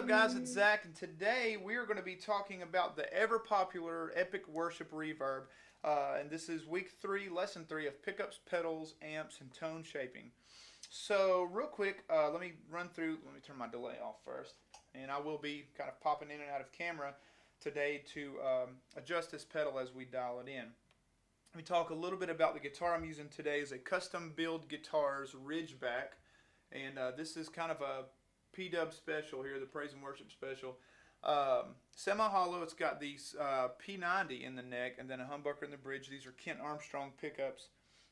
up, guys? It's Zach, and today we are going to be talking about the ever-popular Epic Worship Reverb. And this is week 3, lesson 3 of pickups, pedals, amps, and tone shaping. So, real quick, let me turn my delay off first. And I will be kind of popping in and out of camera today to adjust this pedal as we dial it in. Let me talk a little bit about the guitar I'm using today. Is a custom build guitars Ridgeback. And this is kind of a P-Dub special here, the Praise and Worship special. Semi-hollow, it's got these P90 in the neck and then a humbucker in the bridge. These are Kent Armstrong pickups.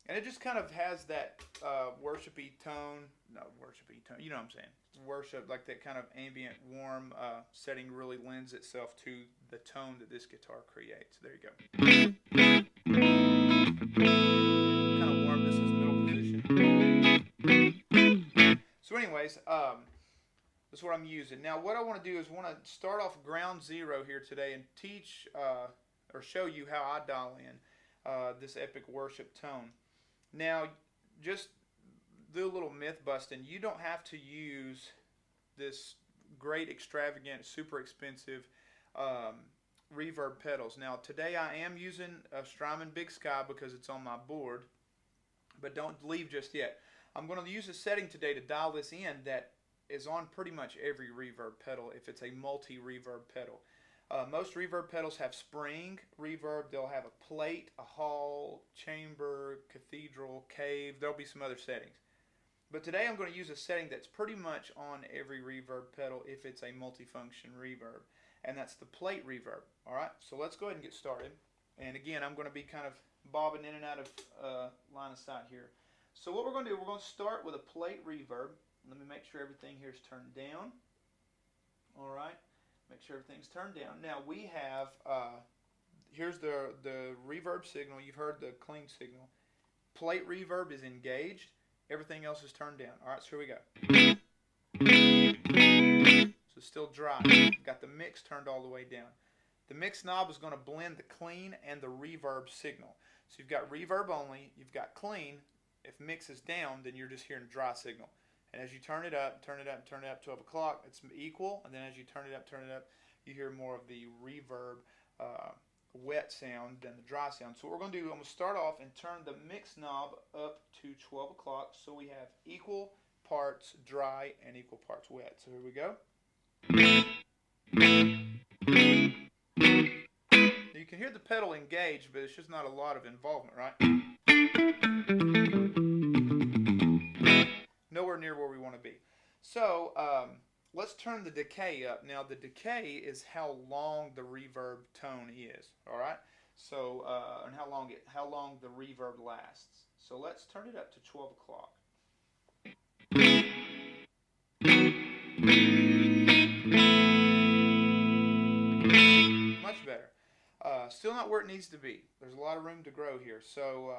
And it just kind of has that worshipy tone. No, worshipy tone, you know what I'm saying. Worship, like that kind of ambient, warm setting really lends itself to the tone that this guitar creates. There you go. Kind of warm, this is middle position. So anyways, that's what I'm using. Now what I want to do is I want to start off ground zero here today and teach or show you how I dial in this epic worship tone. Now just do a little myth busting. You don't have to use this great, extravagant, super expensive reverb pedals. Now today I am using a Strymon Big Sky because it's on my board, but don't leave just yet. I'm going to use a setting today to dial this in that is on pretty much every reverb pedal if it's a multi-reverb pedal. Most reverb pedals have spring reverb. They'll have a plate, a hall, chamber, cathedral, cave. There'll be some other settings. But today I'm going to use a setting that's pretty much on every reverb pedal if it's a multifunction reverb, and that's the plate reverb. Alright, so let's go ahead and get started. And again, I'm going to be kind of bobbing in and out of line of sight here. So what we're going to do, we're going to start with a plate reverb. Let me make sure everything here is turned down. Alright, make sure everything's turned down. Now we have, here's the reverb signal. You've heard the clean signal. Plate reverb is engaged. Everything else is turned down. Alright, so here we go. So it's still dry. Got the mix turned all the way down. The mix knob is going to blend the clean and the reverb signal. So you've got reverb only, you've got clean. If mix is down, then you're just hearing dry signal. And as you turn it up, 12 o'clock, it's equal. And then as you turn it up, you hear more of the reverb wet sound than the dry sound. So what we're going to do, I'm going to start off and turn the mix knob up to 12 o'clock. So we have equal parts dry and equal parts wet. So here we go. You can hear the pedal engaged, but it's just not a lot of involvement, right? Nowhere near where we want to be. So let's turn the decay up. Now the decay is how long the reverb tone is. All right. So and how long the reverb lasts. So let's turn it up to 12 o'clock. Much better. Still not where it needs to be. There's a lot of room to grow here. So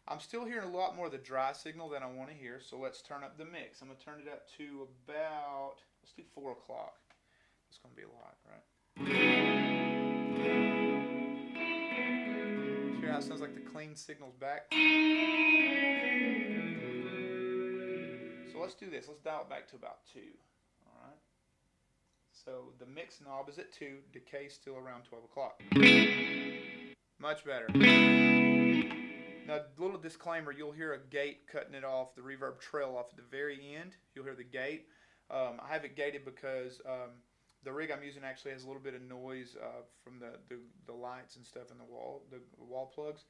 I'm still hearing a lot more of the dry signal than I want to hear, so let's turn up the mix. I'm going to turn it up to about, let's do 4 o'clock. It's going to be a lot, right? Hear how it sounds like the clean signal's back? So let's do this. Let's dial it back to about 2. Alright? So the mix knob is at 2, decay's still around 12 o'clock. Much better. Now, a little disclaimer, you'll hear a gate cutting it off, the reverb trail off at the very end. You'll hear the gate. I have it gated because the rig I'm using actually has a little bit of noise from the lights and stuff in the wall plugs.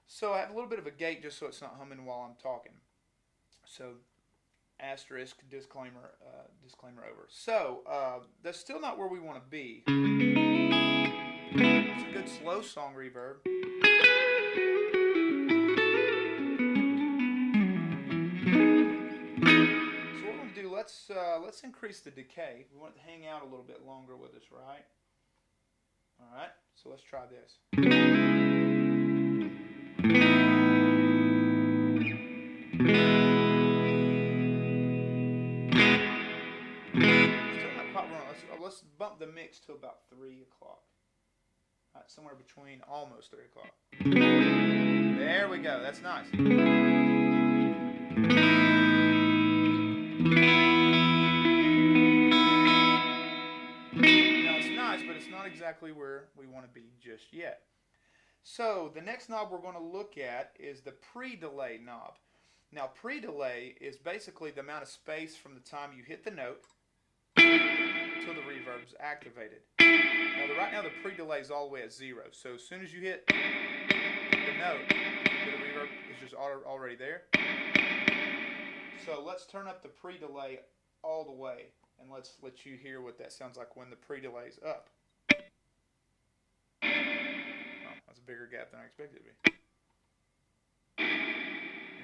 So I have a little bit of a gate just so it's not humming while I'm talking. So asterisk, disclaimer over. So that's still not where we want to be. It's a good slow song reverb. Let's increase the decay. We want it to hang out a little bit longer with us, right? Alright, so let's try this. Still not quite wrong. Let's bump the mix to about 3 o'clock. Alright, somewhere between almost 3 o'clock. There we go. That's nice. not exactly where we want to be just yet. So the next knob we're going to look at is the pre-delay knob. Now pre-delay is basically the amount of space from the time you hit the note until the reverb's activated. Now right now the pre-delay is all the way at 0. So as soon as you hit the note, the reverb is just already there. So let's turn up the pre-delay all the way, and let's let you hear what that sounds like when the pre-delay is up. Oh, that's a bigger gap than I expected it to be.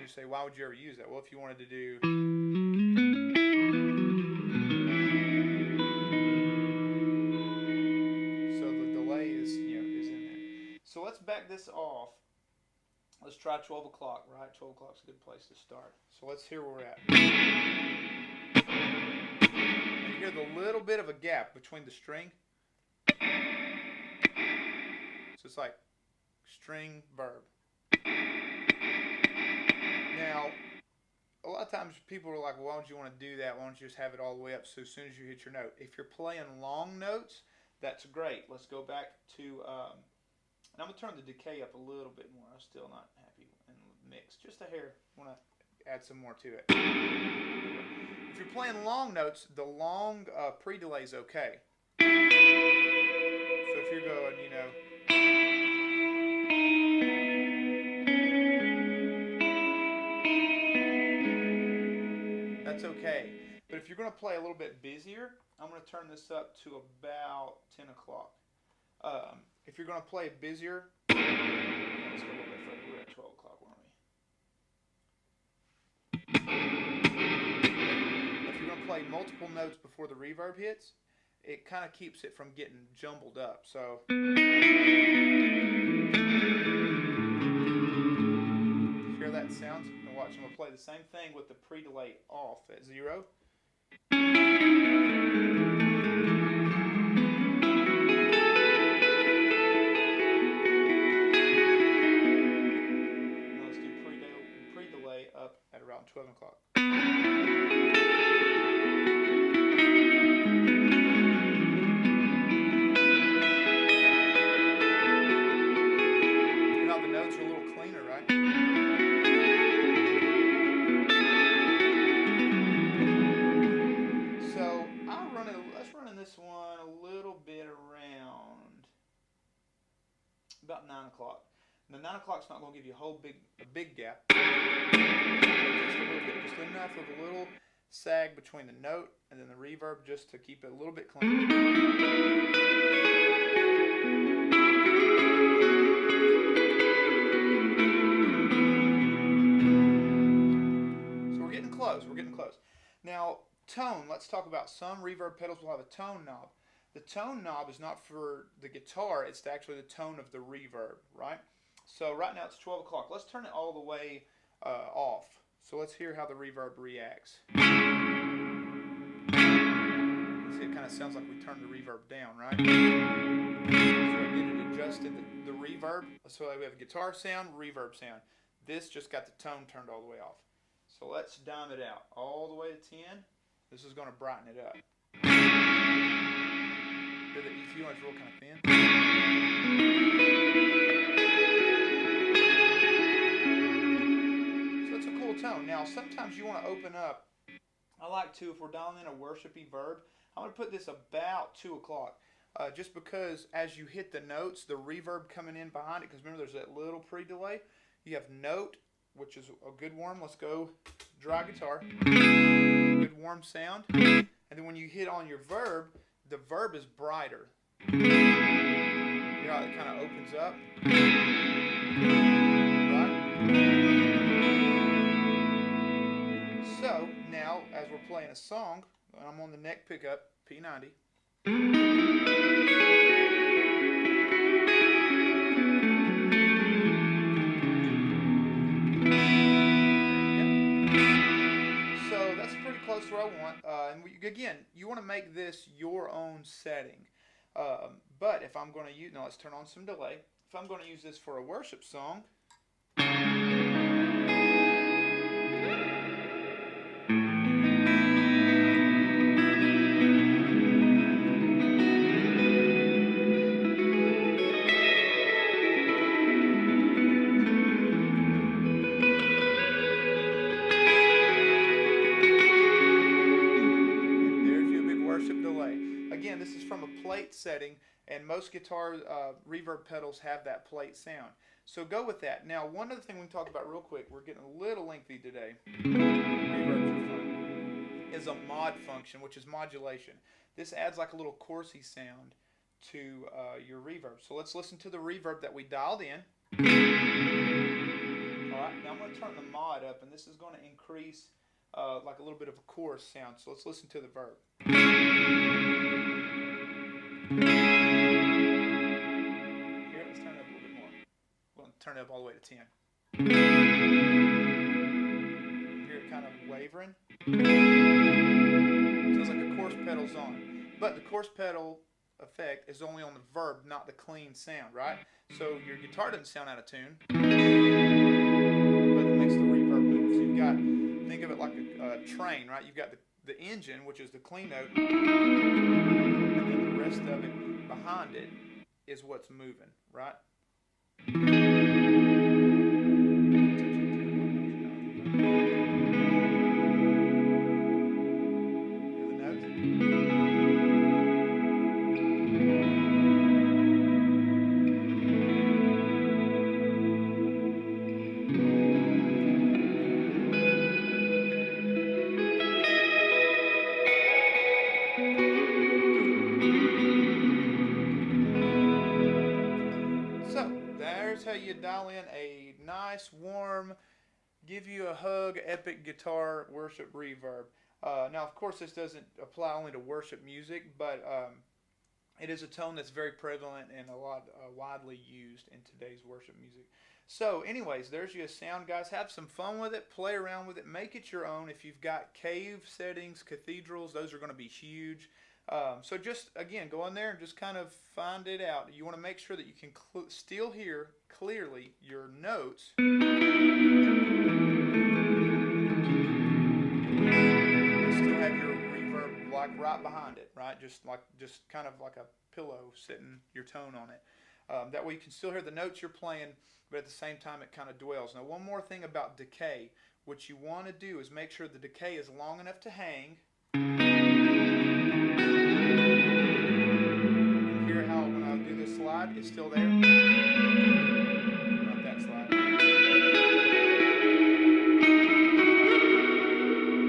You say, why would you ever use that? Well, if you wanted to do so, the delay is in there. So let's back this off. Let's try 12 o'clock, right? 12 o'clock's a good place to start. So let's hear where we're at. And you hear the little bit of a gap between the string. So it's like string, verb. Now, a lot of times people are like, well, why would you want to do that? Why don't you just have it all the way up so as soon as you hit your note? If you're playing long notes, that's great. Let's go back to, and I'm going to turn the decay up a little bit more. I'm still not happy and mixed. Just a hair. I want to add some more to it. If you're playing long notes, the long pre-delay is okay. So if you're going, that's okay. But if you're going to play a little bit busier, I'm going to turn this up to about 10 o'clock. If you're going to play busier, let's go a little bit further. We're at 12 o'clock, weren't we? If you're going to play multiple notes before the reverb hits, it kind of keeps it from getting jumbled up. So hear that sounds? Now watch, I'm going to play the same thing with the pre-delay off at 0. Now let's do pre-delay up at around 12 o'clock. Now the notes are a little cleaner, right? This one a little bit around about 9 o'clock. Now 9 o'clock's not going to give you a big gap. Just a little bit, just enough of a little sag between the note and then the reverb, just to keep it a little bit clean. So we're getting close. We're getting close. Now. Tone, let's talk about some reverb pedals will have a tone knob. The tone knob is not for the guitar, it's actually the tone of the reverb, right? So right now it's 12 o'clock. Let's turn it all the way off. So let's hear how the reverb reacts. See, it kind of sounds like we turned the reverb down, right? So we did it adjusted the reverb. So we have a guitar sound, reverb sound. This just got the tone turned all the way off. So let's dime it out all the way to 10. This is going to brighten it up. Hear the EQ on it's real kind of thin. So it's a cool tone. Now sometimes you want to open up. I like to, if we're dialing in a worshipy verb, I'm going to put this about 2 o'clock. Just because as you hit the notes, the reverb coming in behind it, because remember there's that little pre-delay. You have note, which is a good warm. Let's go dry guitar. Good warm sound. And then when you hit on your verb, the verb is brighter. You know how it kind of opens up? Right? So now, as we're playing a song, I'm on the neck pickup, P90. Close to where I want, and again, you want to make this your own setting. But if I'm going to use, now let's turn on some delay. If I'm going to use this for a worship song, Again, this is from a plate setting, and most guitar reverb pedals have that plate sound. So go with that. Now, one other thing we can talk about real quick, we're getting a little lengthy today. Reverbs are fun. Is a mod function, which is modulation. This adds like a little chorusy sound to your reverb. So let's listen to the reverb that we dialed in. Alright, now I'm going to turn the mod up, and this is going to increase like a little bit of a chorus sound. So let's listen to the verb. Here, let's turn it up a little bit more. We'll turn it up all the way to 10. Hear it kind of wavering. Sounds like the chorus pedal's on. But the chorus pedal effect is only on the verb, not the clean sound, right? So your guitar doesn't sound out of tune, but it makes the reverb move. So you've got, think of it like a train, right? You've got the engine, which is the clean note, and then the rest of it behind it is what's moving, right? How you dial in a nice, warm, give you a hug, epic guitar worship reverb. Now, of course, this doesn't apply only to worship music, but it is a tone that's very prevalent and a lot widely used in today's worship music. So, anyways, there's your sound, guys. Have some fun with it. Play around with it. Make it your own. If you've got cave settings, cathedrals, those are going to be huge. So just, again, go in there and just kind of find it out. You want to make sure that you can still hear clearly your notes. You still have your reverb like right behind it, right? Just kind of like a pillow sitting your tone on it. That way you can still hear the notes you're playing, but at the same time it kind of dwells. Now, one more thing about decay. What you want to do is make sure the decay is long enough to hang. Slide is still there. Not that slide.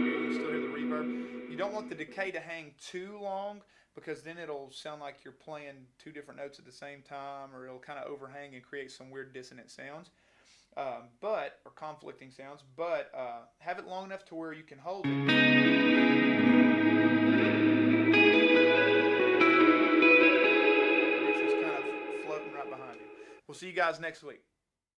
You still hear the reverb. You don't want the decay to hang too long, because then it'll sound like you're playing two different notes at the same time, or it'll kind of overhang and create some weird dissonant sounds, or conflicting sounds. But have it long enough to where you can hold it. We'll see you guys next week.